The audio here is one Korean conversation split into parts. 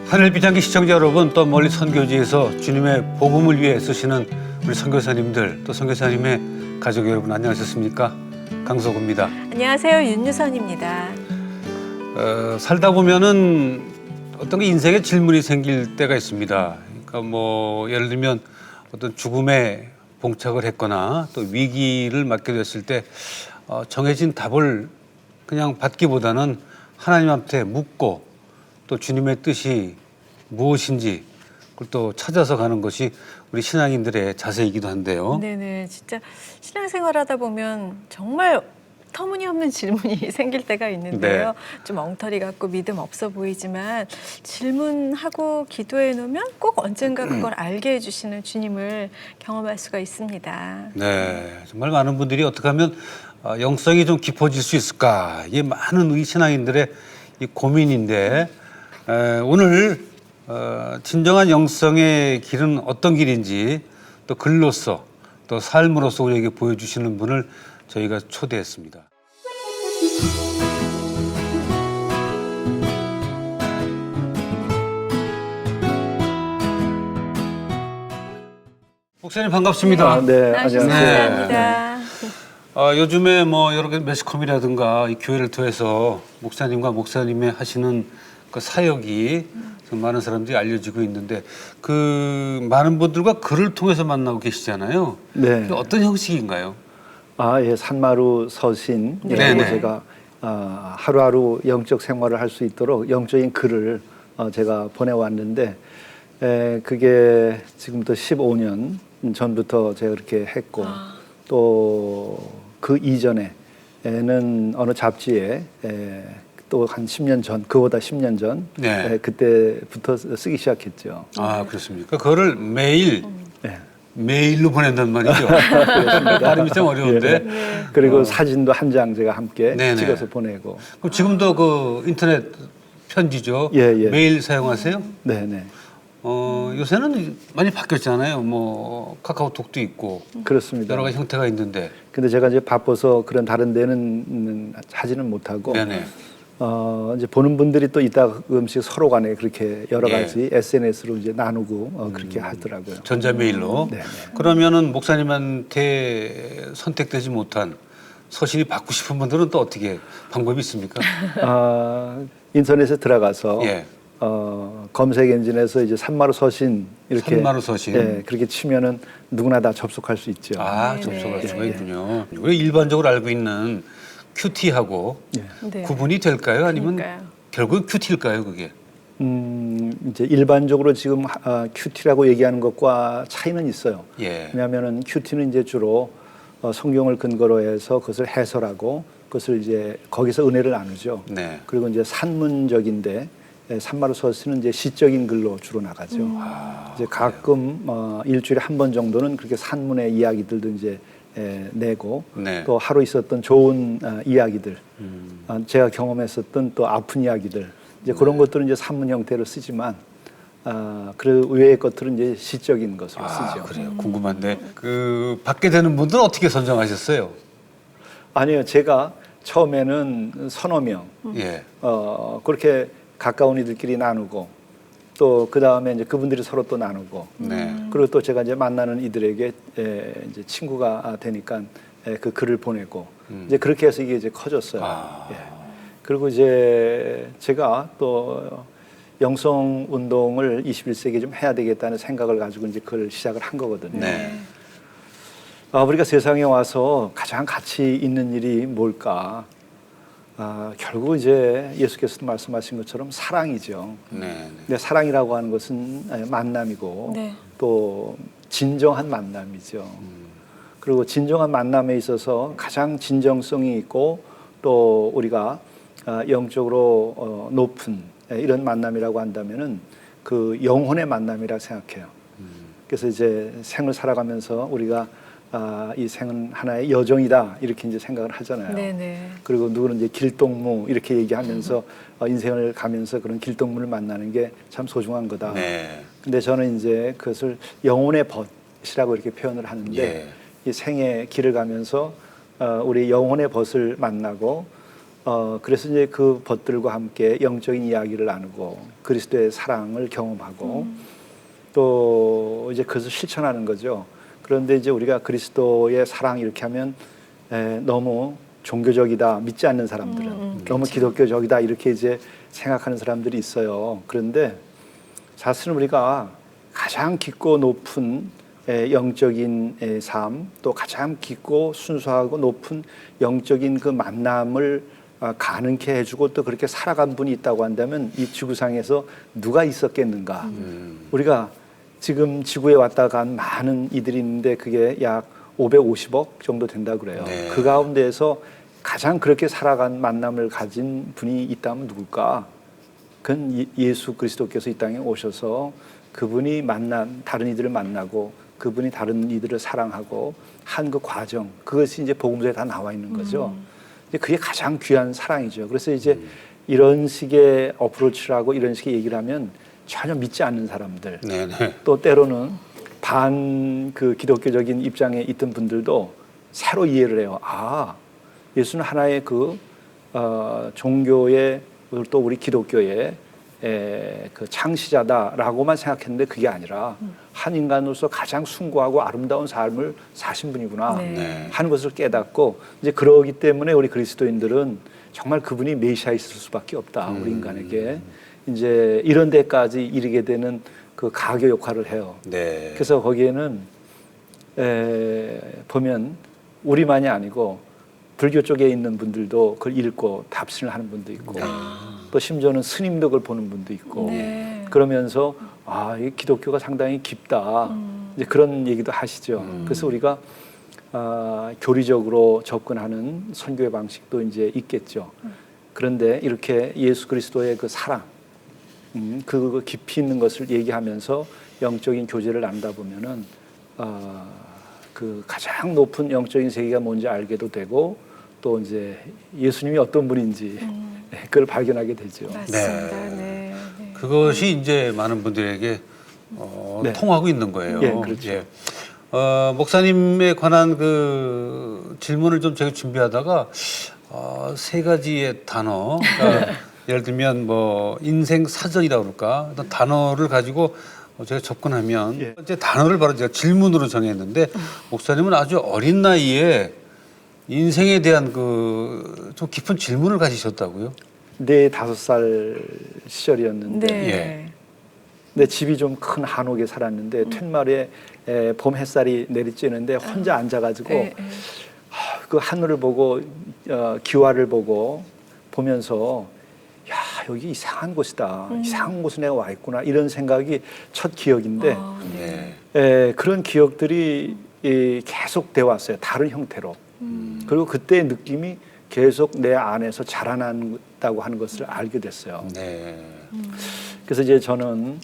하늘 비장기 시청자 여러분, 또 멀리 선교지에서 주님의 복음을 위해 쓰시는 우리 선교사님들, 또 선교사님의 가족 여러분 안녕하셨습니까? 강석우입니다. 안녕하세요, 윤유선입니다. 살다 보면은 어떤 게 인생에 질문이 생길 때가 있습니다. 그러니까 뭐 예를 들면 어떤 죽음에 봉착을 했거나 또 위기를 맞게 됐을 때 정해진 답을 그냥 받기보다는 하나님한테 묻고 또 주님의 뜻이 무엇인지 그걸 또 찾아서 가는 것이 우리 신앙인들의 자세이기도 한데요. 네네, 진짜 신앙생활하다 보면 정말 터무니없는 질문이 생길 때가 있는데요. 좀 엉터리 같고 믿음 없어 보이지만 질문하고 기도해 놓으면 꼭 언젠가 그걸 알게 해주시는 주님을 경험할 수가 있습니다. 네, 정말 많은 분들이 어떻게 하면 영성이 좀 깊어질 수 있을까? 이게 많은 우리 신앙인들의 이 고민인데 오늘 진정한 영성의 길은 어떤 길인지 또 글로서 또 삶으로서 우리에게 보여주시는 분을 저희가 초대했습니다. 목사님 반갑습니다. 네, 안녕하세요. 감사합니다. 요즘에 뭐 여러 개 매스컴이라든가 이 교회를 통해서 목사님과 목사님의 하시는 그 사역이 많은 사람들이 알려지고 있는데 그 많은 분들과 글을 통해서 만나고 계시잖아요. 네. 어떤 형식인가요? 예, 산마루 서신. 네네. 제가 하루하루 영적 생활을 할 수 있도록 영적인 글을 제가 보내왔는데 그게 지금부터 15년 전부터 제가 그렇게 했고 또 그 이전에는 어느 잡지에 또 한 10년 전, 그보다 10년 전 그때부터 쓰기 시작했죠. 아, 그렇습니까? 그거를 매일 네. 메일로 보낸단 말이죠. 발음이 좀 어려운데. 네. 그리고 사진도 한 장 제가 함께 네네. 찍어서 보내고. 그럼 지금도 그 인터넷 편지죠? 예. 메일 사용하세요? 네네. 요새는 많이 바뀌었잖아요. 뭐 카카오톡도 있고 그렇습니다. 여러 가지 형태가 있는데. 근데 제가 이제 바빠서 그런 다른 데는 하지는 못하고 네네. 이제 보는 분들이 또 이따금씩 서로 간에 그렇게 여러 예. 가지 SNS로 이제 나누고 그렇게 하더라고요. 전자메일로. 네. 그러면은 목사님한테 선택되지 못한 서신이 받고 싶은 분들은 또 어떻게 방법이 있습니까? 인터넷에 들어가서 예. 검색 엔진에서 이제 산마루 서신 이렇게 산마루 서신. 예, 그렇게 치면은 누구나 다 접속할 수 있죠. 아, 네네. 접속할 수가 예. 있군요. 왜 일반적으로 알고 있는 큐티하고 네. 구분이 될까요? 아니면 그러니까요. 결국 큐티일까요, 그게? 이제 일반적으로 지금 큐티라고 얘기하는 것과 차이는 있어요. 예. 왜냐하면은 큐티는 이제 주로 성경을 근거로 해서 그것을 해설하고 그것을 이제 거기서 은혜를 나누죠. 네. 그리고 이제 산문적인데 산마루 서신은 이제 시적인 글로 주로 나가죠. 이제 가끔 일주일에 한 번 정도는 그렇게 산문의 이야기들도 이제 내고 네. 또 하루 있었던 좋은 이야기들, 제가 경험했었던 또 아픈 이야기들 이제 그런 것들은 이제 산문 형태로 쓰지만 그 외의 것들은 이제 시적인 것으로 쓰죠. 그래요. 궁금한데 그 받게 되는 분들은 어떻게 선정하셨어요? 아니요, 제가 처음에는 서너 명 예. 그렇게 가까운 이들끼리 나누고 또 그 다음에 이제 그분들이 서로 또 나누고 네. 그리고 또 제가 이제 만나는 이들에게 이제 친구가 되니까 그 글을 보내고 이제 그렇게 해서 이게 이제 커졌어요. 예. 그리고 이제 제가 또 영성 운동을 21세기에 좀 해야 되겠다는 생각을 가지고 이제 그걸 시작을 한 거거든요. 네. 우리가 세상에 와서 가장 가치 있는 일이 뭘까? 결국 이제 예수께서도 말씀하신 것처럼 사랑이죠. 네. 근데 사랑이라고 하는 것은 만남이고 네. 또 진정한 만남이죠. 그리고 진정한 만남에 있어서 가장 진정성이 있고 또 우리가 영적으로 높은 이런 만남이라고 한다면은 그 영혼의 만남이라 생각해요. 그래서 이제 생을 살아가면서 우리가 이 생은 하나의 여정이다 이렇게 이제 생각을 하잖아요. 네네. 그리고 누구는 이제 길동무 이렇게 얘기하면서 인생을 가면서 그런 길동무를 만나는 게 참 소중한 거다. 네. 근데 저는 이제 그것을 영혼의 벗이라고 이렇게 표현을 하는데 예. 이 생의 길을 가면서 우리 영혼의 벗을 만나고 그래서 이제 그 벗들과 함께 영적인 이야기를 나누고 그리스도의 사랑을 경험하고 또 이제 그것을 실천하는 거죠. 그런데 이제 우리가 그리스도의 사랑 이렇게 하면 너무 종교적이다, 믿지 않는 사람들은 너무 기독교적이다 이렇게 이제 생각하는 사람들이 있어요. 그런데 사실은 우리가 가장 깊고 높은 영적인 삶, 또 가장 깊고 순수하고 높은 영적인 그 만남을 가능케 해주고 또 그렇게 살아간 분이 있다고 한다면 이 지구상에서 누가 있었겠는가. 우리가 지금 지구에 왔다 간 많은 이들이 있는데 그게 약 550억 정도 된다고 그래요. 네. 그 가운데에서 가장 그렇게 살아간 만남을 가진 분이 있다면 누굴까? 그건 예수 그리스도께서 이 땅에 오셔서 그분이 다른 이들을 만나고 그분이 다른 이들을 사랑하고 한 그 과정, 그것이 이제 복음서에 다 나와 있는 거죠. 이제 그게 가장 귀한 사랑이죠. 그래서 이제 이런 식의 어프로치라고 이런 식의 얘기를 하면 전혀 믿지 않는 사람들, 네네. 또 때로는 그 기독교적인 입장에 있던 분들도 새로 이해를 해요. 아, 예수는 하나의 종교의 또 우리 기독교의 그 창시자다라고만 생각했는데 그게 아니라 한 인간으로서 가장 숭고하고 아름다운 삶을 사신 분이구나 네. 하는 것을 깨닫고 이제 그러기 때문에 우리 그리스도인들은 정말 그분이 메시아였을 수밖에 없다. 우리 인간에게 이제 이런 데까지 이르게 되는 그 가교 역할을 해요. 네. 그래서 거기에는 보면 우리만이 아니고 불교 쪽에 있는 분들도 그걸 읽고 답신을 하는 분도 있고 또 심지어는 스님도 그걸 보는 분도 있고 네. 그러면서 이 기독교가 상당히 깊다 이제 그런 얘기도 하시죠. 그래서 우리가 교리적으로 접근하는 선교의 방식도 이제 있겠죠. 그런데 이렇게 예수 그리스도의 그 사랑, 그 깊이 있는 것을 얘기하면서 영적인 교제를 나누다 보면은 그 가장 높은 영적인 세계가 뭔지 알게도 되고 또 이제 예수님이 어떤 분인지 그걸 발견하게 되죠. 맞습니다. 네. 네. 그것이 이제 많은 분들에게 네. 통하고 있는 거예요. 예, 그렇죠. 예. 목사님에 관한 그 질문을 좀 제가 준비하다가 세 가지의 단어, 그러니까 예를 들면 뭐 인생 사전이라고 그럴까, 어떤 단어를 가지고 제가 접근하면 예. 이제 단어를 바로 제가 질문으로 정했는데 목사님은 아주 어린 나이에 인생에 대한 그 좀 깊은 질문을 가지셨다고요? 4-5살 시절이었는데 네. 내 집이 좀 큰 한옥에 살았는데 툇말에 봄 햇살이 내리쬐는데 혼자 앉아가지고 네. 그 하늘을 보고 기와를 보면서 야 여기 이상한 곳이다. 이상한 곳에 내가 와 있구나 이런 생각이 첫 기억인데 네. 그런 기억들이 계속 돼 왔어요. 다른 형태로. 그리고 그때의 느낌이 계속 내 안에서 자라난다고 하는 것을 알게 됐어요. 네. 그래서 이제 저는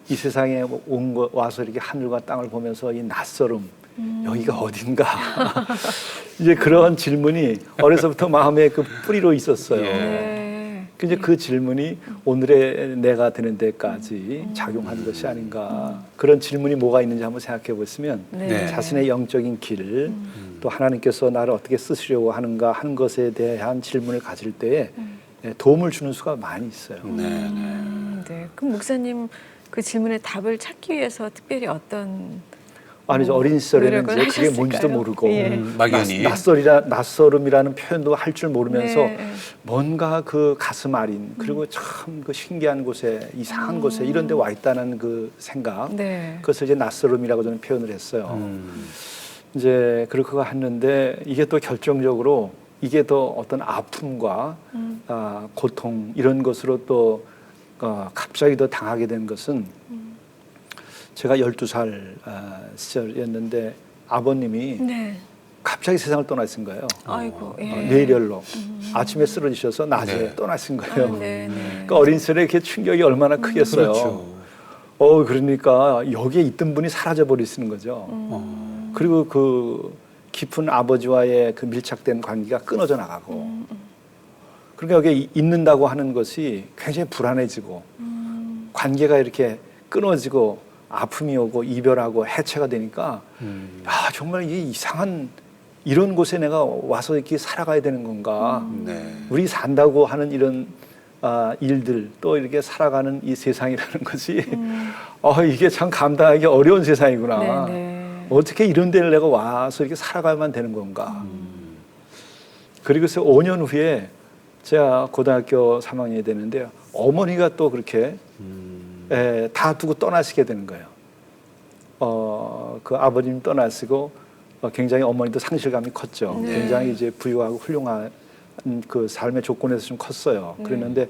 이 세상에 와서 이렇게 하늘과 땅을 보면서 이 낯설음, 여기가 어딘가 이제 그런 질문이 어려서부터 마음에 그 뿌리로 있었어요. 예. 네. 근데 그 질문이 오늘의 내가 되는 데까지 작용한 것이 아닌가. 그런 질문이 뭐가 있는지 한번 생각해 보시면 네. 자신의 영적인 길, 또 하나님께서 나를 어떻게 쓰시려고 하는가 하는 것에 대한 질문을 가질 때에 도움을 주는 수가 많이 있어요. 네. 네. 그럼 목사님 그 질문에 답을 찾기 위해서 특별히 어떤 아니죠. 어린 시절에는 노력을 이제 그게 뭔지도 하셨을까요? 모르고 예. 막연히. 낯설음이라는 표현도 할 줄 모르면서 네. 뭔가 그 가슴 아린 그리고 참 그 신기한 곳에 이상한 곳에 이런 데 와 있다는 그 생각 네. 그것을 이제 낯설음이라고 저는 표현을 했어요. 이제 그렇게 했는데 이게 또 결정적으로 이게 더 어떤 아픔과 고통 이런 것으로 또 갑자기 더 당하게 된 것은 제가 12살 시절이었는데 아버님이 네. 갑자기 세상을 떠나신 거예요. 아이고. 예. 뇌혈로 아침에 쓰러지셔서 낮에 네. 떠나신 아, 거예요. 네, 네. 그러니까 어린 시절에 그 충격이 얼마나 크겠어요. 그렇죠. 그러니까 여기에 있던 분이 사라져 버리시는 거죠. 그리고 그 깊은 아버지와의 그 밀착된 관계가 끊어져 나가고, 그러니까 여기 있는다고 하는 것이 굉장히 불안해지고, 관계가 이렇게 끊어지고 아픔이 오고 이별하고 해체가 되니까, 정말 이 이상한 이런 곳에 내가 와서 이렇게 살아가야 되는 건가? 네. 우리 산다고 하는 이런 일들 또 이렇게 살아가는 이 세상이라는 것이 이게 참 감당하기 어려운 세상이구나. 네네. 어떻게 이런 데를 내가 와서 이렇게 살아가야만 되는 건가? 그리고서 5년 후에 제가 고등학교 3학년이 되는데 어머니가 또 그렇게 다 두고 떠나시게 되는 거예요. 그 아버님 떠나시고 굉장히 어머니도 상실감이 컸죠. 네. 굉장히 이제 부유하고 훌륭한 그 삶의 조건에서 좀 컸어요. 네. 그랬는데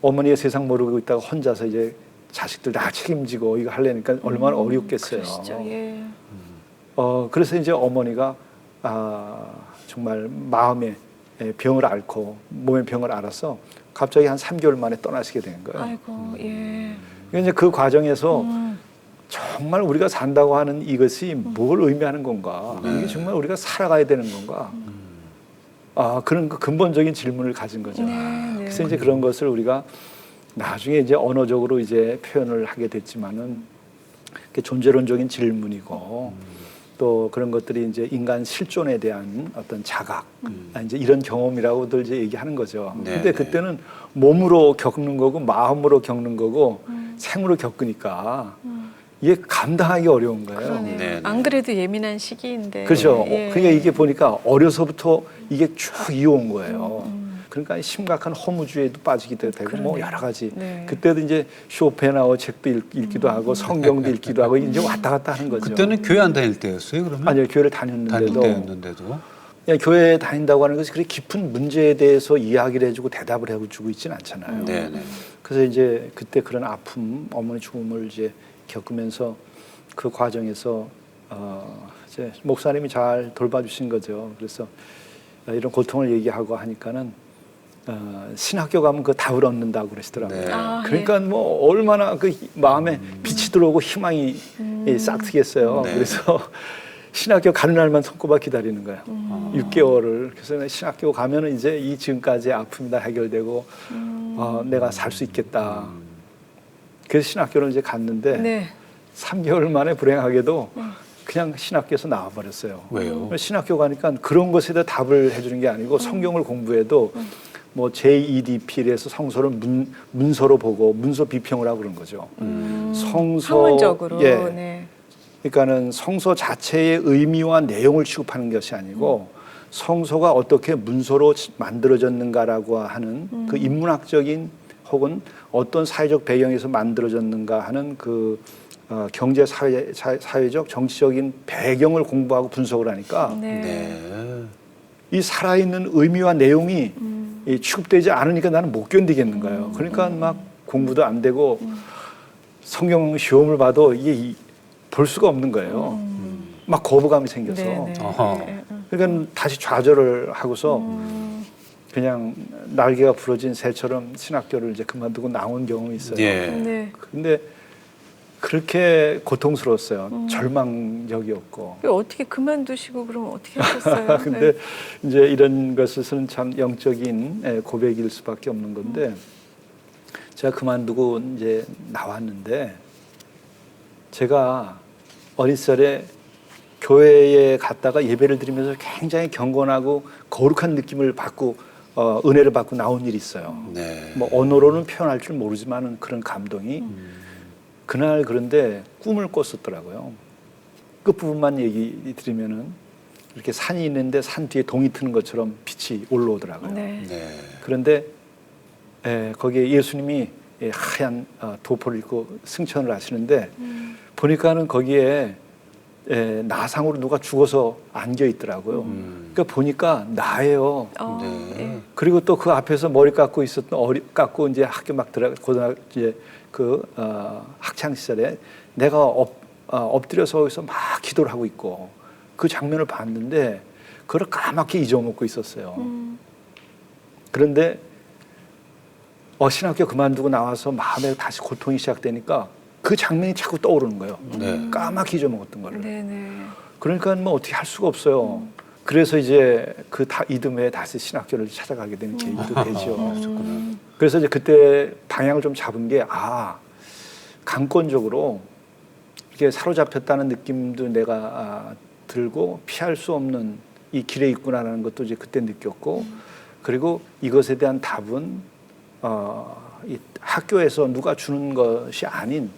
어머니가 세상 모르고 있다가 혼자서 이제 자식들 다 책임지고 이거 하려니까 얼마나 어렵겠어요. 그러시죠. 예. 그래서 이제 어머니가 정말 마음에 병을 앓고 몸의 병을 앓아서 갑자기 한 3개월 만에 떠나시게 된 거예요. 아이고, 예. 이제 그 과정에서 정말 우리가 산다고 하는 이것이 뭘 의미하는 건가? 이게 정말 우리가 살아가야 되는 건가? 그런 근본적인 질문을 가진 거죠. 네. 그래서 이제 그런 것을 우리가 나중에 이제 언어적으로 이제 표현을 하게 됐지만은 존재론적인 질문이고 또 그런 것들이 이제 인간 실존에 대한 어떤 자각, 이제 이런 경험이라고들 이제 얘기하는 거죠. 네, 근데 그때는 몸으로 겪는 거고 마음으로 겪는 거고 생으로 겪으니까 이게 감당하기 어려운 거예요. 그러네요. 네. 안 그래도 예민한 시기인데. 그렇죠. 예. 그러니까 이게 보니까 어려서부터 이게 쭉 이어온 거예요. 그러니까 심각한 허무주의에도 빠지게 되고 뭐 그러네요. 여러 가지. 네. 그때도 이제 쇼펜하우 책도 읽기도 하고 성경도 읽기도 하고 이제 왔다 갔다 하는 거죠. 그때는 교회 안 다닐 때였어요, 그러면? 아니요, 교회를 다닐 다녔는데도 때였는데도. 그냥 교회에 다닌다고 하는 것이 그렇게 깊은 문제에 대해서 이야기를 해주고 대답을 해주고 있지는 않잖아요. 네네. 그래서 이제 그때 그런 아픔, 어머니 죽음을 이제 겪으면서 그 과정에서 이제 목사님이 잘 돌봐주신 거죠. 그래서 이런 고통을 얘기하고 하니까는 신학교 가면 그 답을 얻는다고 그러시더라고요. 네. 그러니까 뭐 얼마나 그 마음에 빛이 들어오고 희망이 싹 트겠어요. 네. 그래서 신학교 가는 날만 손꼽아 기다리는 거예요. 6개월을. 그래서 신학교 가면은 이제 이 지금까지의 아픔이 다 해결되고 내가 살 수 있겠다. 그래서 신학교를 이제 갔는데 네. 3개월 만에 불행하게도 그냥 신학교에서 나와버렸어요. 왜요? 신학교 가니까 그런 것에 대해 답을 해주는 게 아니고 성경을 공부해도 뭐 JEDP에서 성서를 문서로 보고 문서 비평을 하고 그런 거죠. 성서 학문적으로. 예. 네. 그러니까는 성서 자체의 의미와 내용을 취급하는 것이 아니고 성서가 어떻게 문서로 만들어졌는가라고 하는 그 인문학적인 혹은 어떤 사회적 배경에서 만들어졌는가 하는 그 경제 사회적 정치적인 배경을 공부하고 분석을 하니까 네. 네. 이 살아있는 의미와 내용이 이 취급되지 않으니까 나는 못 견디겠는 거예요. 그러니까 막 공부도 안 되고 성경 시험을 봐도 이게 볼 수가 없는 거예요. 막 거부감이 생겨서. 네. 어허. 그러니까 다시 좌절을 하고서 그냥 날개가 부러진 새처럼 신학교를 이제 그만두고 나온 경험이 있어요. 예. 네. 근데 그렇게 고통스러웠어요. 절망적이었고. 어떻게 그만두시고 그럼 어떻게 하셨어요? 근데 이제 이런 것은 참 영적인 고백일 수밖에 없는 건데 제가 그만두고 이제 나왔는데 제가 어린 시절에 교회에 갔다가 예배를 드리면서 굉장히 경건하고 거룩한 느낌을 받고 은혜를 받고 나온 일이 있어요. 네. 뭐 언어로는 표현할 줄 모르지만 그런 감동이 그날 그런데 꿈을 꿨었더라고요. 끝부분만 얘기 드리면은 이렇게 산이 있는데 산 뒤에 동이 트는 것처럼 빛이 올라오더라고요. 네. 네. 그런데 거기에 예수님이 하얀 도포를 입고 승천을 하시는데 보니까는 거기에 나상으로 누가 죽어서 안겨 있더라고요. 그러니까 보니까 나예요. 네. 그리고 또 그 앞에서 머리 깎고 있었던 깎고 이제 학교 막 고등학교 이제 그 학창 시절에 내가 엎드려서 거기서 막 기도를 하고 있고 그 장면을 봤는데 그걸 까맣게 잊어먹고 있었어요. 그런데 신학교 그만두고 나와서 마음에 다시 고통이 시작되니까 그 장면이 자꾸 떠오르는 거예요. 네. 까맣게 잊어먹었던 거를. 네네. 그러니까 뭐 어떻게 할 수가 없어요. 그래서 이제 그 이듬해 다시 신학교를 찾아가게 되는 계기도 되죠. 그래서 이제 그때 방향을 좀 잡은 게 강권적으로 이렇게 사로잡혔다는 느낌도 내가 들고 피할 수 없는 이 길에 있구나라는 것도 이제 그때 느꼈고 그리고 이것에 대한 답은 이 학교에서 누가 주는 것이 아닌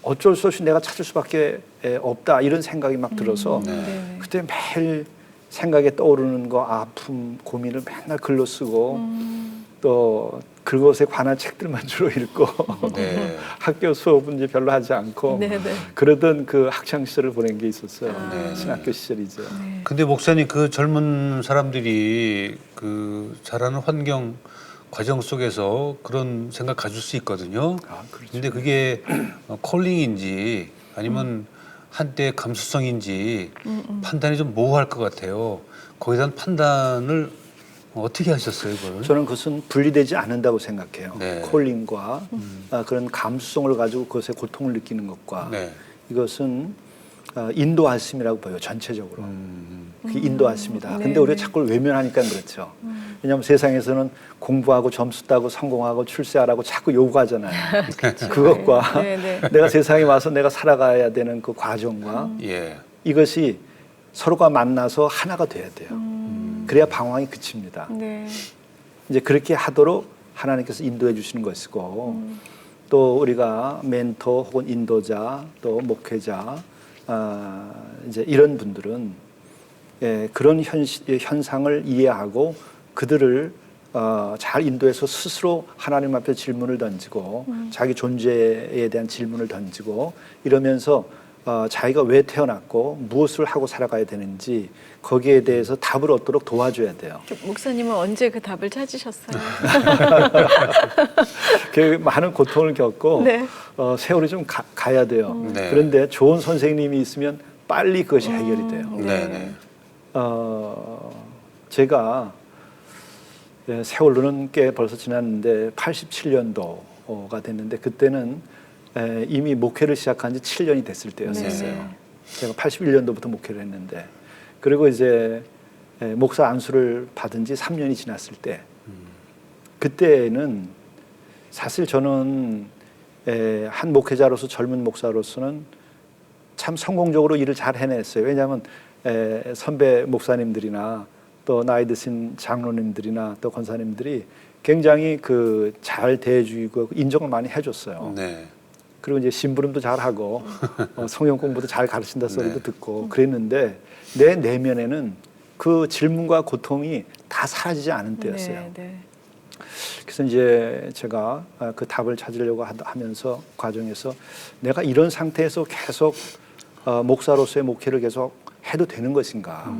어쩔 수 없이 내가 찾을 수밖에 없다 이런 생각이 막 들어서 네. 그때 매일 생각에 떠오르는 거 아픔 고민을 맨날 글로 쓰고 또 그것에 관한 책들만 주로 읽고 네. 학교 수업은 이제 별로 하지 않고 네, 네. 그러던 그 학창 시절을 보낸 게 있었어요. 네. 신학교 시절이죠. 네. 근데 목사님 그 젊은 사람들이 그 자라는 환경 과정 속에서 그런 생각 가질 수 있거든요. 아, 그렇죠. 근데 그게 콜링인지 아니면 한때 감수성인지 판단이 좀 모호할 것 같아요. 거기에 대한 판단을 어떻게 하셨어요, 그걸? 저는 그것은 분리되지 않는다고 생각해요. 네. 콜링과 그런 감수성을 가지고 그것에 고통을 느끼는 것과 네. 이것은 인도하심이라고 보여요. 전체적으로. 그 인도하심이다. 근데 우리가 자꾸 외면하니까 그렇죠. 왜냐하면 세상에서는 공부하고 점수 따고 성공하고 출세하라고 자꾸 요구하잖아요. 그것과 네, 네. 내가 세상에 와서 내가 살아가야 되는 그 과정과 예. 이것이 서로가 만나서 하나가 돼야 돼요. 그래야 방황이 그칩니다. 네. 이제 그렇게 하도록 하나님께서 인도해 주시는 것이고 또 우리가 멘토 혹은 인도자 또 목회자 이제 이런 분들은 그런 현상을 이해하고 그들을 잘 인도해서 스스로 하나님 앞에 질문을 던지고 자기 존재에 대한 질문을 던지고 이러면서 자기가 왜 태어났고 무엇을 하고 살아가야 되는지 거기에 대해서 답을 얻도록 도와줘야 돼요. 목사님은 언제 그 답을 찾으셨어요? 그 많은 고통을 겪고 네. 세월이 좀 가야 돼요. 네. 그런데 좋은 선생님이 있으면 빨리 그것이 해결이 돼요. 네. 네. 제가 세월로는 꽤 벌써 지났는데 87년도가 됐는데 그때는 이미 목회를 시작한 지 7년이 됐을 때였었어요. 네. 제가 81년도부터 목회를 했는데 그리고 이제 목사 안수를 받은 지 3년이 지났을 때 그때는 사실 저는 한 목회자로서 젊은 목사로서는 참 성공적으로 일을 잘 해냈어요. 왜냐하면 선배 목사님들이나 또 나이 드신 장로님들이나 또 권사님들이 굉장히 그 잘 대해주고 인정을 많이 해줬어요. 네. 그리고 이제 심부름도 잘하고 성경 공부도 잘 가르친다 소리도 네. 듣고 그랬는데 내 내면에는 그 질문과 고통이 다 사라지지 않은 때였어요. 네, 네. 그래서 이제 제가 그 답을 찾으려고 하면서 과정에서 내가 이런 상태에서 계속 목사로서의 목회를 계속 해도 되는 것인가?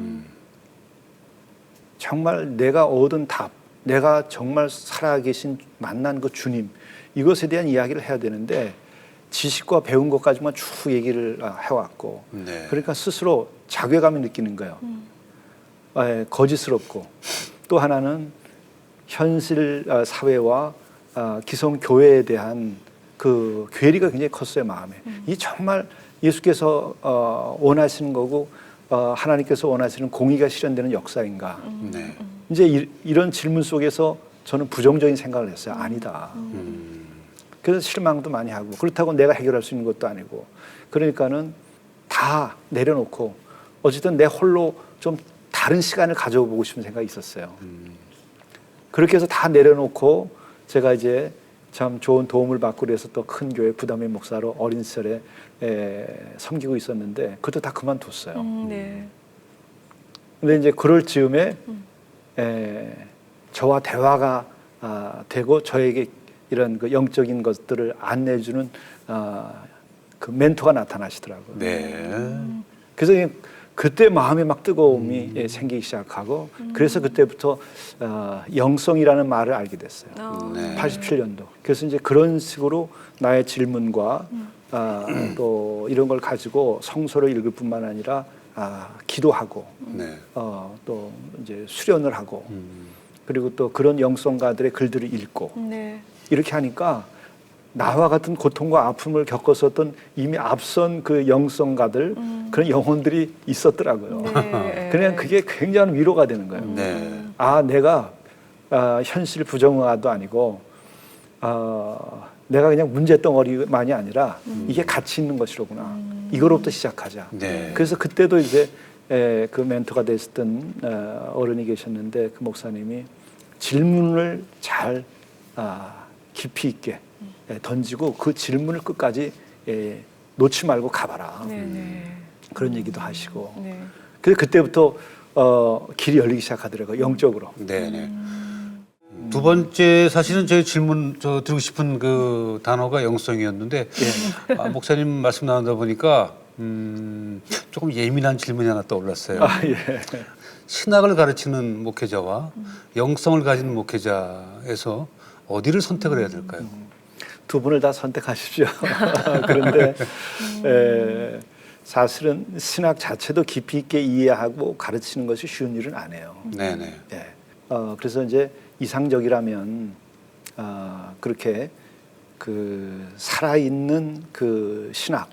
정말 내가 얻은 답, 내가 정말 살아계신 만난 그 주님 이것에 대한 이야기를 해야 되는데 지식과 배운 것까지만 쭉 얘기를 해왔고 네. 그러니까 스스로 자괴감을 느끼는 거예요. 거짓스럽고 또 하나는 현실 사회와 기성 교회에 대한 그 괴리가 굉장히 컸어요, 마음에. 이 정말 예수께서 원하시는 거고 하나님께서 원하시는 공의가 실현되는 역사인가? 네. 이제 이런 질문 속에서 저는 부정적인 생각을 했어요. 아니다. 그래서 실망도 많이 하고 그렇다고 내가 해결할 수 있는 것도 아니고 그러니까는 다 내려놓고 어쨌든 내 홀로 좀 다른 시간을 가져보고 싶은 생각이 있었어요. 그렇게 해서 다 내려놓고 제가 이제 참 좋은 도움을 받고 그래서 또 큰 교회 부담의 목사로 어린 시절에 섬기고 있었는데 그것도 다 그만뒀어요. 네. 근데 이제 그럴 즈음에 저와 대화가 되고 저에게 이런 그 영적인 것들을 안내해주는 그 멘토가 나타나시더라고요. 네. 그래서 그때 마음에 막 뜨거움이 생기기 시작하고 그래서 그때부터 영성이라는 말을 알게 됐어요. 네. 87년도. 그래서 이제 그런 식으로 나의 질문과 또 이런 걸 가지고 성서를 읽을 뿐만 아니라 기도하고 네. 또 이제 수련을 하고 그리고 또 그런 영성가들의 글들을 읽고 네. 이렇게 하니까 나와 같은 고통과 아픔을 겪었었던 이미 앞선 그 영성가들 그런 영혼들이 있었더라고요. 네. 그냥 그게 굉장한 위로가 되는 거예요. 네. 내가 현실 부정화도 아니고 내가 그냥 문제덩어리만이 아니라 이게 가치 있는 것이로구나. 이거로부터 시작하자. 네. 그래서 그때도 이제 그 멘토가 됐었던 어른이 계셨는데 그 목사님이 질문을 잘 깊이 있게 던지고 그 질문을 끝까지 놓지 말고 가봐라. 그런 얘기도 하시고. 네. 그래서 그때부터 길이 열리기 시작하더라고요. 영적으로. 네네. 두 번째 사실은 제 질문 드리고 싶은 그 단어가 영성이었는데 목사님 말씀 나누다 보니까 조금 예민한 질문이 하나 떠올랐어요. 예. 신학을 가르치는 목회자와 영성을 가진 목회자에서 어디를 선택을 해야 될까요? 두 분을 다 선택하십시오. 그런데 사실은 신학 자체도 깊이 있게 이해하고 가르치는 것이 쉬운 일은 아니에요. 네네. 예. 그래서 이제 이상적이라면 그렇게 그 살아있는 그 신학,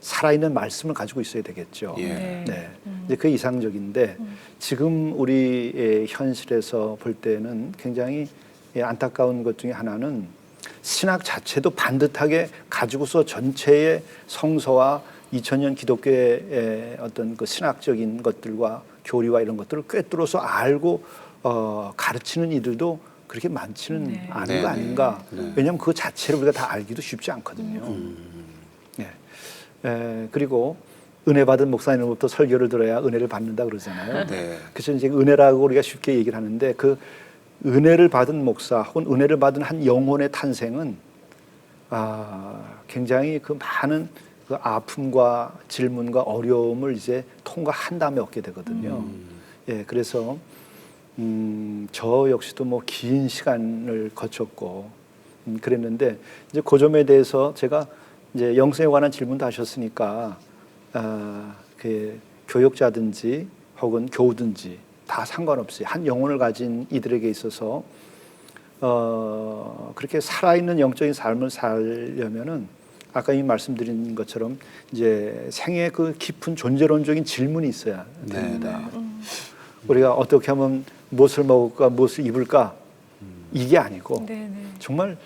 살아있는 말씀을 가지고 있어야 되겠죠. 예. 네. 이제 그게 이상적인데 지금 우리의 현실에서 볼 때는 굉장히 안타까운 것 중에 하나는 신학 자체도 반듯하게 가지고서 전체의 성서와 2000년 기독교의 어떤 그 신학적인 것들과 교리와 이런 것들을 꿰뚫어서 알고 가르치는 이들도 그렇게 많지는 않은 거 아닌가. 왜냐하면 그 자체를 우리가 다 알기도 쉽지 않거든요. 그리고 은혜 받은 목사님으로부터 설교를 들어야 은혜를 받는다 그러잖아요. 네. 그래서 이제 은혜라고 우리가 쉽게 얘기를 하는데 그 은혜를 받은 목사 혹은 은혜를 받은 한 영혼의 탄생은 굉장히 그 많은 그 아픔과 질문과 어려움을 이제 통과한 다음에 얻게 되거든요. 예, 그래서 저 역시도 뭐 긴 시간을 거쳤고 그랬는데 이제 그 점에 대해서 제가 이제 영성에 관한 질문도 하셨으니까 그 교역자든지 혹은 교우든지 다 상관없이 한 영혼을 가진 이들에게 있어서 그렇게 살아있는 영적인 삶을 살려면은 아까 이 말씀드린 것처럼 이제 생의 그 깊은 존재론적인 질문이 있어야 됩니다. 우리가 어떻게 하면 무엇을 먹을까, 무엇을 입을까 이게 아니고 정말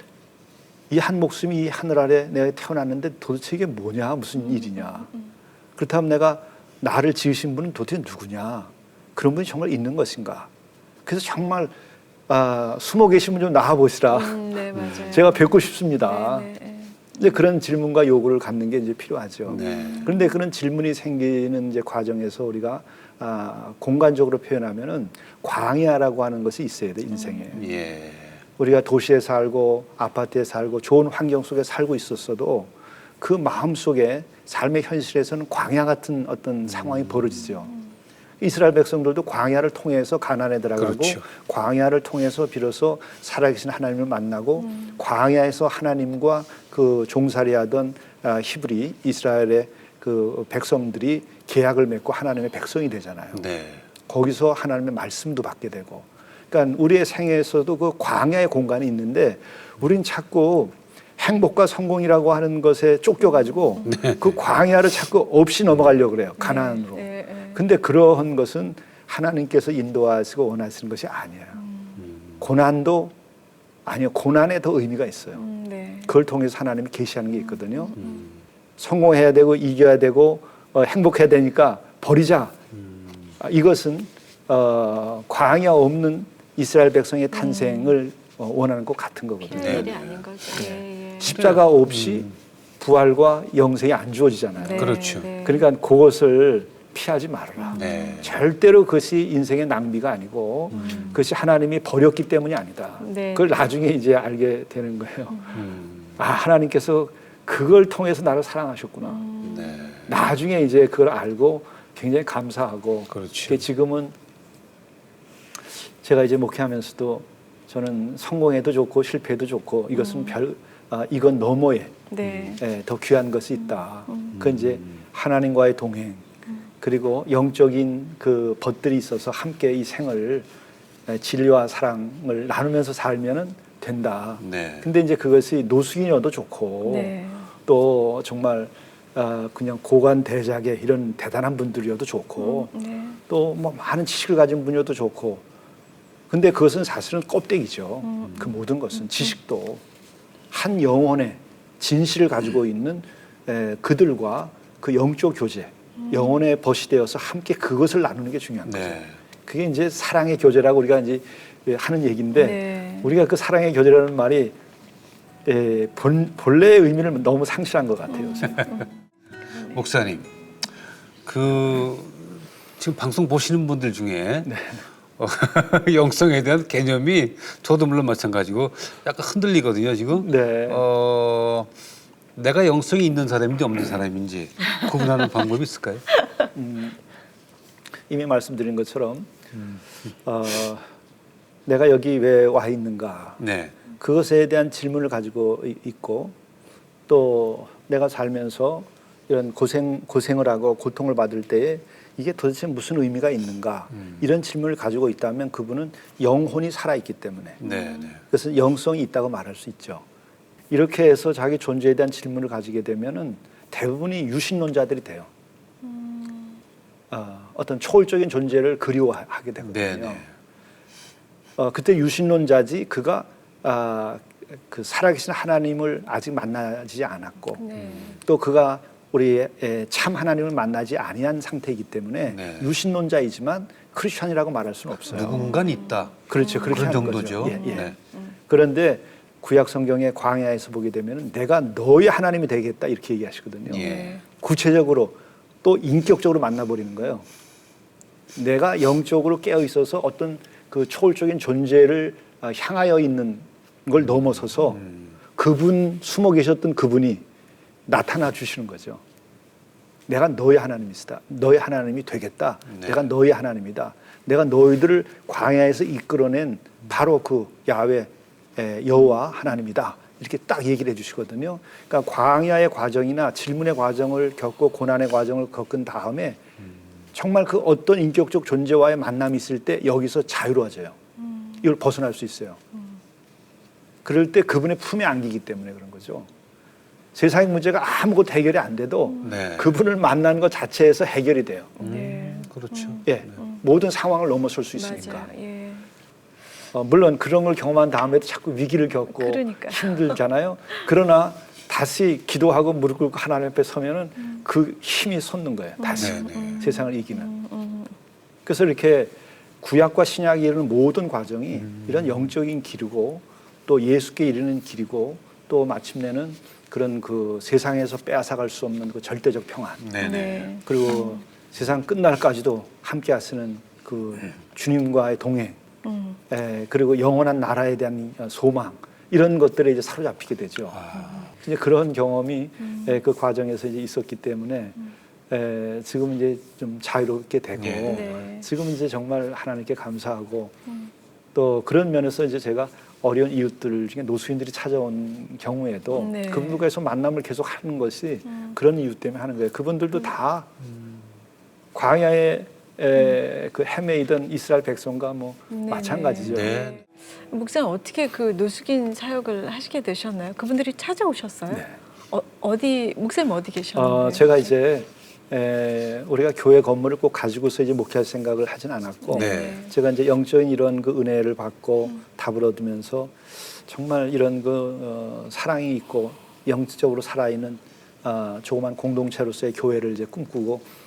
이 한 목숨이 이 하늘 아래 내가 태어났는데 도대체 이게 뭐냐, 무슨 일이냐. 그렇다면 내가 나를 지으신 분은 도대체 누구냐, 그런 분이 정말 있는 것인가. 그래서 정말 숨어 계신 분 좀 나와 보시라. 네, 맞아요. 제가 뵙고 싶습니다. 네. 이제 그런 질문과 요구를 갖는 게 이제 필요하죠. 네. 그런데 그런 질문이 생기는 이제 과정에서 우리가 공간적으로 표현하면은 광야라고 하는 것이 있어야 돼, 인생에. 예. 우리가 도시에 살고 아파트에 살고 좋은 환경 속에 살고 있었어도 그 마음 속에 삶의 현실에서는 광야 같은 어떤 상황이 벌어지죠. 이스라엘 백성들도 광야를 통해서 가나안에 들어가고 그렇죠. 광야를 통해서 비로소 살아계신 하나님을 만나고 광야에서 하나님과 그 종살이하던 히브리 이스라엘의 그 백성들이 계약을 맺고 하나님의 백성이 되잖아요. 네. 거기서 하나님의 말씀도 받게 되고, 그러니까 우리의 생애에서도 그 광야의 공간이 있는데 우린 자꾸 행복과 성공이라고 하는 것에 쫓겨가지고 그 광야를 자꾸 없이 넘어가려고 그래요. 가나안으로. 근데 그러한 것은 하나님께서 인도하시고 원하시는 것이 아니에요. 고난도 아니요. 고난에 더 의미가 있어요. 그걸 통해서 하나님이 계시하는 게 있거든요. 성공해야 되고 이겨야 되고 행복해야 되니까 버리자. 이것은 광야 없는 이스라엘 백성의 탄생을 원하는 것 같은 거거든요. 필요한 일이 아닌 거죠. 십자가 없이 부활과 영생이 안 주어지잖아요. 그렇죠. 그러니까 그것을 피하지 말아라. 네. 절대로 그것이 인생의 낭비가 아니고 그것이 하나님이 버렸기 때문이 아니다. 그걸 나중에 이제 알게 되는 거예요. 하나님께서 그걸 통해서 나를 사랑하셨구나. 네. 나중에 이제 그걸 알고 굉장히 감사하고. 그렇죠. 지금은 제가 이제 목회하면서도 저는 성공해도 좋고 실패해도 좋고 이것은 이건 너머에 더 귀한 것이 있다. 그건 이제 하나님과의 동행, 그리고 영적인 그 벗들이 있어서 함께 이 생을 진리와 사랑을 나누면서 살면은 된다. 네. 근데 이제 그것이 노숙인이어도 좋고 또 정말 그냥 고관대작의 이런 대단한 분들이어도 좋고 또 뭐 많은 지식을 가진 분이어도 좋고, 근데 그것은 사실은 껍데기죠. 그 모든 것은 지식도 한 영혼의 진실을 가지고 있는 그들과 그 영적 교제, 영혼의 벗이 되어서 함께 그것을 나누는 게 중요한 거죠. 네. 그게 이제 사랑의 교제라고 우리가 이제 하는 얘기인데 네. 우리가 그 사랑의 교제라는 말이 본래의 의미를 너무 상실한 것 같아요. 목사님, 지금 방송 보시는 분들 중에 네. 영성에 대한 개념이 저도 물론 마찬가지고 약간 흔들리거든요, 지금. 네. 내가 영성이 있는 사람인지 없는 사람인지 구분하는 방법이 있을까요? 이미 말씀드린 것처럼 내가 여기 왜 와 있는가 네. 그것에 대한 질문을 가지고 있고 또 내가 살면서 이런 고생을 하고 고통을 받을 때에 이게 도대체 무슨 의미가 있는가 이런 질문을 가지고 있다면 그분은 영혼이 살아있기 때문에 네, 네. 그래서 영성이 있다고 말할 수 있죠. 이렇게 해서 자기 존재에 대한 질문을 가지게 되면은 대부분이 유신론자들이 돼요. 어떤 초월적인 존재를 그리워하게 되거든요. 네, 네. 그때 유신론자지 그가 그 살아계신 하나님을 아직 만나지 않았고 네. 또 그가 우리의 참 하나님을 만나지 아니한 상태이기 때문에 네. 유신론자이지만 크리스천이라고 말할 수는 없어요. 누군가는 있다. 그렇죠. 그렇게 그런 하는 정도죠. 거죠. 예, 예. 네. 그런데 구약 성경의 광야에서 보게 되면 내가 너의 하나님이 되겠다 이렇게 얘기하시거든요. 예. 구체적으로 또 인격적으로 만나버리는 거예요. 내가 영적으로 깨어 있어서 어떤 그 초월적인 존재를 향하여 있는 걸 넘어서서 그분 숨어 계셨던 그분이 나타나 주시는 거죠. 내가 너의 하나님이시다. 너의 하나님이 되겠다. 네. 내가 너의 하나님이다. 내가 너희들을 광야에서 이끌어낸 바로 그 야훼 여호와 하나님이다. 이렇게 딱 얘기를 해주시거든요. 그러니까 광야의 과정이나 질문의 과정을 겪고 고난의 과정을 겪은 다음에 정말 그 어떤 인격적 존재와의 만남이 있을 때 여기서 자유로워져요. 이걸 벗어날 수 있어요. 그럴 때 그분의 품에 안기기 때문에 그런 거죠. 세상의 문제가 아무것도 해결이 안 돼도 네. 그분을 만나는 것 자체에서 해결이 돼요. 네. 그렇죠. 예, 모든 상황을 넘어설 수 있으니까. 맞아요. 예. 물론 그런 걸 경험한 다음에도 자꾸 위기를 겪고 그러니까요. 힘들잖아요. 그러나 다시 기도하고 무릎 꿇고 하나님 앞에 서면은 그 힘이 솟는 거예요. 다시 네, 네. 세상을 이기는. 그래서 이렇게 구약과 신약이 이르는 모든 과정이 이런 영적인 길이고 또 예수께 이르는 길이고 또 마침내는 그런 그 세상에서 빼앗아갈 수 없는 그 절대적 평안. 네, 네. 네. 그리고 세상 끝날까지도 함께 하시는 그 주님과의 동행. 그리고 영원한 나라에 대한 소망 이런 것들에 이제 사로잡히게 되죠. 이제 그런 경험이 그 과정에서 이제 있었기 때문에 지금 이제 좀 자유롭게 되고 네. 지금 이제 정말 하나님께 감사하고 또 그런 면에서 이제 제가 어려운 이웃들 중에 노수인들이 찾아온 경우에도 네. 그분들과서 만남을 계속 하는 것이 그런 이유 때문에 하는 거예요. 그분들도 다 광야에 그 헤매이던 이스라엘 백성과 뭐 네네. 마찬가지죠. 네. 목사님 어떻게 그 노숙인 사역을 하시게 되셨나요? 그분들이 찾아오셨어요? 네. 어디 목사님 어디 계셨나요? 제가 이제 우리가 교회 건물을 꼭 가지고서 이제 목회할 생각을 하진 않았고 네. 제가 이제 영적인 이런 그 은혜를 받고 답을 얻으면서 정말 이런 그 사랑이 있고 영적으로 살아있는 조그만 공동체로서의 교회를 이제 꿈꾸고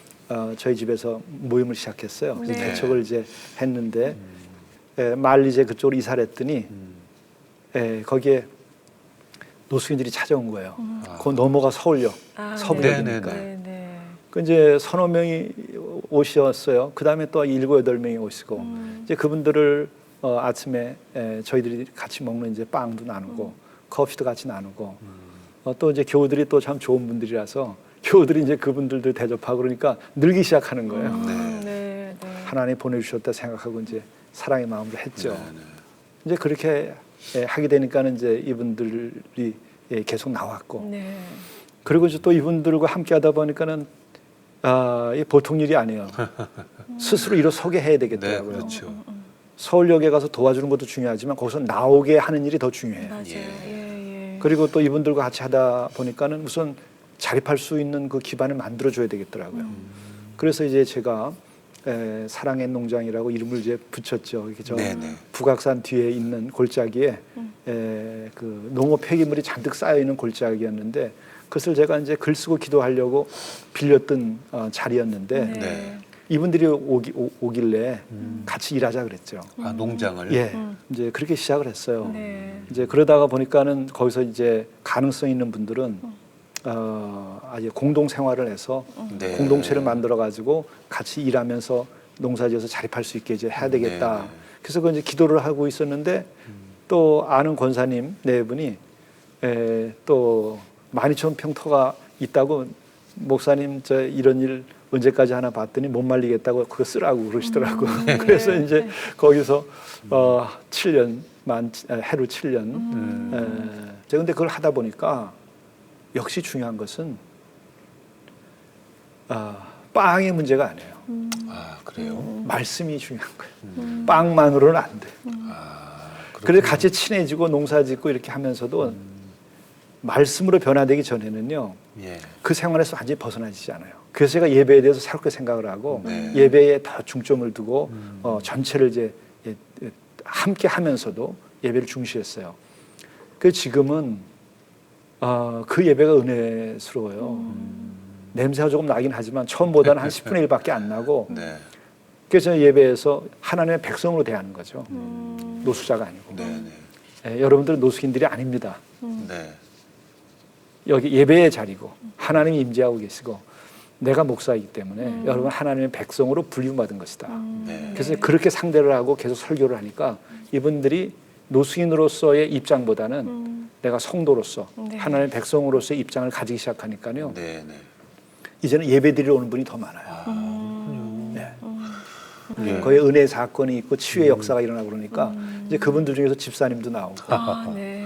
저희 집에서 모임을 시작했어요. 그래서 네. 개척을 이제 했는데 말리제 그쪽으로 이사를 했더니 거기에 노숙인들이 찾아온 거예요. 그 넘어가 서울역 서부역이니까. 네, 네. 그 이제 서너 명이 오셨어요. 그 다음에 또 7, 8명이 오시고 이제 그분들을 아침에 저희들이 같이 먹는 이제 빵도 나누고 커피도 같이 나누고 또 이제 교우들이 또 참 좋은 분들이라서 교우들이 이제 그분들도 대접하고 그러니까 늘기 시작하는 거예요. 네, 네. 하나님 보내주셨다 생각하고 이제 사랑의 마음으로 했죠. 네, 네. 이제 그렇게 하게 되니까는 이제 이분들이 계속 나왔고 네. 그리고 이제 또 이분들과 함께하다 보니까는 이 보통 일이 아니에요. 스스로 일어서게 해야 네, 되겠더라고요. 그렇죠. 서울역에 가서 도와주는 것도 중요하지만 거기서 나오게 하는 일이 더 중요해요. 맞아요. 예, 예. 그리고 또 이분들과 같이 하다 보니까는 우선 자립할 수 있는 그 기반을 만들어줘야 되겠더라고요. 그래서 이제 제가 사랑의 농장이라고 이름을 이제 붙였죠. 이렇게 저 네네. 북악산 뒤에 있는 골짜기에 그 농업 폐기물이 잔뜩 쌓여 있는 골짜기였는데 그것을 제가 이제 글 쓰고 기도하려고 빌렸던 자리였는데 네. 이분들이 오길래 같이 일하자 그랬죠. 아, 농장을. 예, 이제 그렇게 시작을 했어요. 네. 이제 그러다가 보니까는 거기서 이제 가능성 있는 분들은 아예 공동 생활을 해서 네. 공동체를 만들어 가지고 같이 일하면서 농사지어서 자립할 수 있게 이제 해야 되겠다. 네. 그래서 그 이제 기도를 하고 있었는데 또 아는 권사님 네 분이 또 12,000평터가 있다고 목사님 저 이런 일 언제까지 하나 봤더니 못 말리겠다고 그거 쓰라고 그러시더라고. 그래서 이제 거기서 7년 해로 7년. 제가 근데 그걸 하다 보니까 역시 중요한 것은 빵의 문제가 아니에요. 아, 그래요? 말씀이 중요한 거예요. 빵만으로는 안 돼. 그래서 같이 친해지고 농사짓고 이렇게 하면서도 말씀으로 변화되기 전에는요. 예. 그 생활에서 완전히 벗어나지지 않아요. 그래서 제가 예배에 대해서 새롭게 생각을 하고 네. 예배에 더 중점을 두고 전체를 이제 함께 하면서도 예배를 중시했어요. 그 지금은 그 예배가 은혜스러워요. 냄새가 조금 나긴 하지만 처음보다는 한 10분의 1밖에 안 나고 네. 그래서 저는 예배에서 하나님의 백성으로 대하는 거죠. 노수자가 아니고. 네. 네. 여러분들은 노숙인들이 아닙니다. 네. 여기 예배의 자리고 하나님이 임재하고 계시고 내가 목사이기 때문에 여러분 하나님의 백성으로 불림받은 것이다. 네. 그래서 그렇게 상대를 하고 계속 설교를 하니까 이분들이 노숙인으로서의 입장보다는 내가 성도로서 네. 하나님의 백성으로서의 입장을 가지기 시작하니까요. 네. 네. 이제는 예배드리러 오는 분이 더 많아요. 네. 예. 거기에 은혜 사건이 있고 치유의 역사가 일어나고 그러니까 이제 그분들 중에서 집사님도 나오고 네.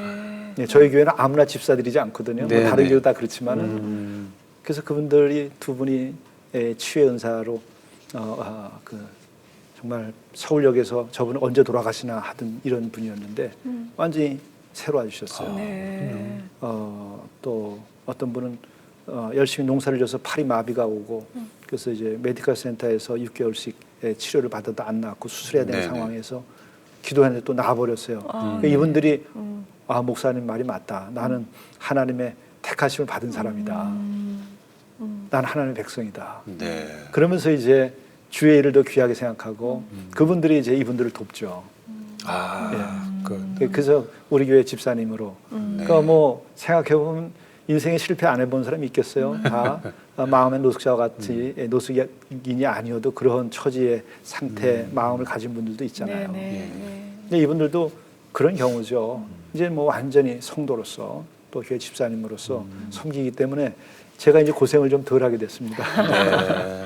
네, 저희 교회는 아무나 집사들이지 않거든요. 네, 뭐 다른 네. 교회 다 그렇지만은 그래서 그분들이 두 분이 치유의 은사로 정말 서울역에서 저분은 언제 돌아가시나 하던 이런 분이었는데 완전히 새로 와주셨어요. 네. 또 어떤 분은 열심히 농사를 져서 팔이 마비가 오고 그래서 이제 메디컬 센터에서 6개월씩 치료를 받아도 안 낫고 수술해야 되는 네네. 상황에서 기도했는데 또 나아버렸어요. 그러니까 이분들이 목사님 말이 맞다. 나는 하나님의 택하심을 받은 사람이다. 난 하나님의 백성이다. 네. 그러면서 이제 주의 일을 더 귀하게 생각하고 그분들이 이제 이분들을 돕죠. 아, 그래서 우리 교회 집사님으로. 그러니까 뭐 생각해 보면 인생에 실패 안 해본 사람이 있겠어요? 다 마음의 노숙자와 같이 노숙인이 아니어도 그런 처지의 상태, 마음을 가진 분들도 있잖아요. 네. 근데 이분들도 그런 경우죠. 이제 뭐 완전히 성도로서 또 교회 집사님으로서 섬기기 때문에 제가 이제 고생을 좀 덜 하게 됐습니다. 네.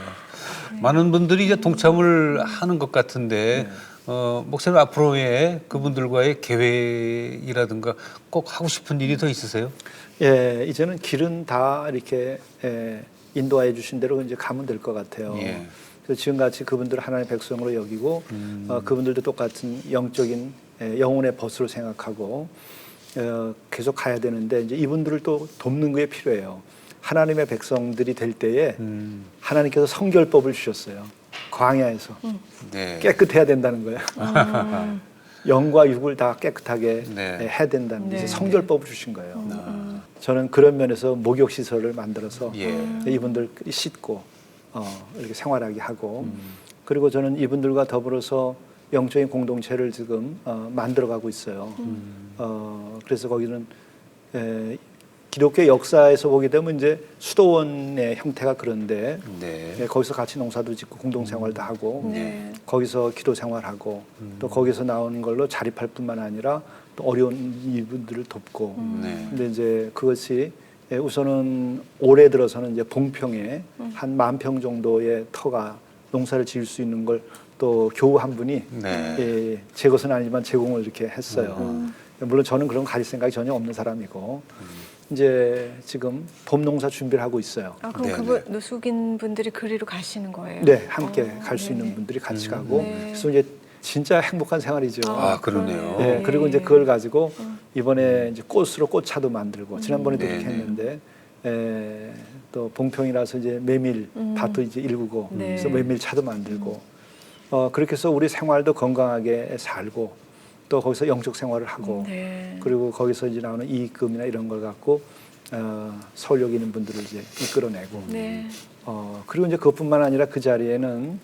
많은 분들이 이제 동참을 하는 것 같은데 목사님 앞으로의 그분들과의 계획이라든가 꼭 하고 싶은 일이 더 있으세요? 예, 이제는 길은 다 이렇게 인도해 주신 대로 이제 가면 될 것 같아요. 예. 그래서 지금같이 그분들 하나님의 백성으로 여기고 그분들도 똑같은 영적인 영혼의 벗으로 생각하고 계속 가야 되는데 이제 이분들을 또 돕는 게 필요해요. 하나님의 백성들이 될 때에 하나님께서 성결법을 주셨어요. 광야에서 네. 깨끗해야 된다는 거예요. 영과 육을 다 깨끗하게 네. 해야 된다는 네. 이제 성결법을 주신 거예요. 저는 그런 면에서 목욕 시설을 만들어서 예. 이분들 씻고 이렇게 생활하게 하고 그리고 저는 이분들과 더불어서 영적인 공동체를 지금 만들어가고 있어요. 그래서 거기는 기독교 역사에서 보게 되면 이제 수도원의 형태가 그런데 네. 거기서 같이 농사도 짓고 공동생활도 하고 네. 거기서 기도 생활하고 또 거기서 나오는 걸로 자립할 뿐만 아니라 또 어려운 이분들을 돕고 네. 근데 이제 그것이 우선은 올해 들어서는 이제 봉평에 한 10,000평 정도의 터가 농사를 지을 수 있는 걸 또 교우 한 분이 네. 제 것은 아니지만 제공을 이렇게 했어요. 물론 저는 그런 거 가질 생각이 전혀 없는 사람이고 이제 지금 봄 농사 준비를 하고 있어요. 아, 그럼 네, 그분 노숙인 분들이 그리로 가시는 거예요? 네, 함께 갈 수 네네. 있는 분들이 같이 가고 네. 그래서 이제 진짜 행복한 생활이죠. 아, 그러네요. 네, 그리고 이제 그걸 가지고 이번에 이제 꽃으로 꽃차도 만들고 지난번에도 그렇게 네네. 했는데 또 봉평이라서 이제 메밀 밭도 이제 일구고 네. 그래서 메밀차도 만들고 그렇게 해서 우리 생활도 건강하게 살고 또 거기서 영적 생활을 하고 네. 그리고 거기서 이제 나오는 이익금이나 이런 걸 갖고 서울역에 있는 분들을 이제 이끌어내고 네. 그리고 이제 그것뿐만 아니라 그 자리에는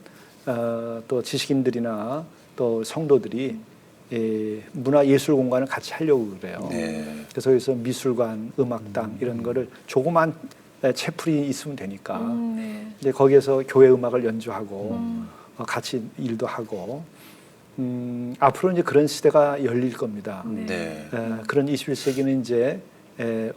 또 지식인들이나 또 성도들이 문화예술 공간을 같이 하려고 그래요. 네. 그래서 여기서 미술관, 음악당 이런 거를 조그만 채플이 있으면 되니까 네. 이제 거기에서 교회 음악을 연주하고 같이 일도 하고 앞으로 이제 그런 시대가 열릴 겁니다. 네. 그런 21세기는 이제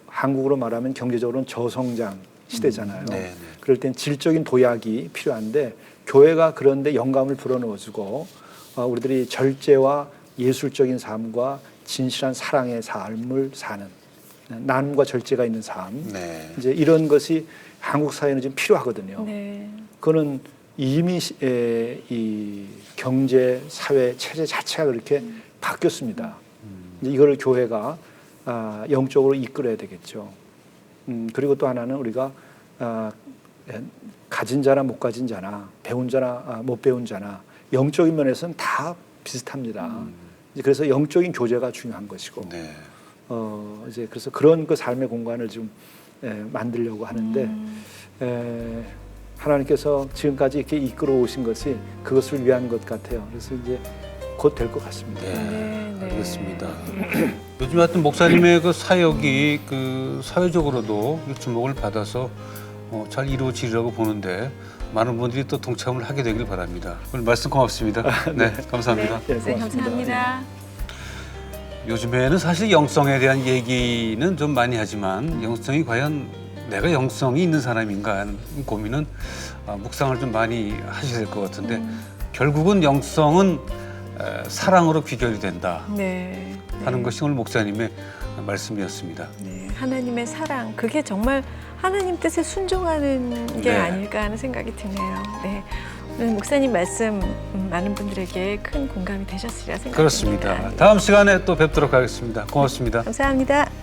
한국으로 말하면 경제적으로는 저성장 시대잖아요. 네, 네. 그럴 땐 질적인 도약이 필요한데 교회가 그런데 영감을 불어넣어주고 우리들이 절제와 예술적인 삶과 진실한 사랑의 삶을 사는 나눔과 절제가 있는 삶 네. 이제 이런 것이 한국 사회는 지금 필요하거든요. 네. 그거는 이미 이 경제 사회 체제 자체가 그렇게 바뀌었습니다. 이제 이걸 교회가 영적으로 이끌어야 되겠죠. 그리고 또 하나는 우리가 가진 자나 못 가진 자나 배운 자나 못 배운 자나 영적인 면에서는 다 비슷합니다. 이제 그래서 영적인 교제가 중요한 것이고 네. 이제 그래서 그런 그 삶의 공간을 좀 만들려고 하는데 하나님께서 지금까지 이렇게 이끌어 오신 것이 그것을 위한 것 같아요. 그래서 이제 곧 될 것 같습니다. 네. 알겠습니다. 요즘 하여튼 목사님의 그 사역이 그 사회적으로도 주목을 받아서 잘 이루어지리라고 보는데 많은 분들이 또 동참을 하게 되길 바랍니다. 오늘 말씀 고맙습니다. 네, 감사합니다. 네, 네, 감사합니다. 요즘에는 사실 영성에 대한 얘기는 좀 많이 하지만 영성이 과연 내가 영성이 있는 사람인가 하는 고민은 묵상을 좀 많이 하셔야 될 것 같은데 결국은 영성은 사랑으로 귀결이 된다 네. 하는 것이 오늘 목사님의 말씀이었습니다. 네, 하나님의 사랑 그게 정말 하나님 뜻에 순종하는 게 네. 아닐까 하는 생각이 드네요. 네, 오늘 목사님 말씀 많은 분들에게 큰 공감이 되셨으리라 생각합니다. 그렇습니다. 다음 시간에 또 뵙도록 하겠습니다. 고맙습니다. 감사합니다.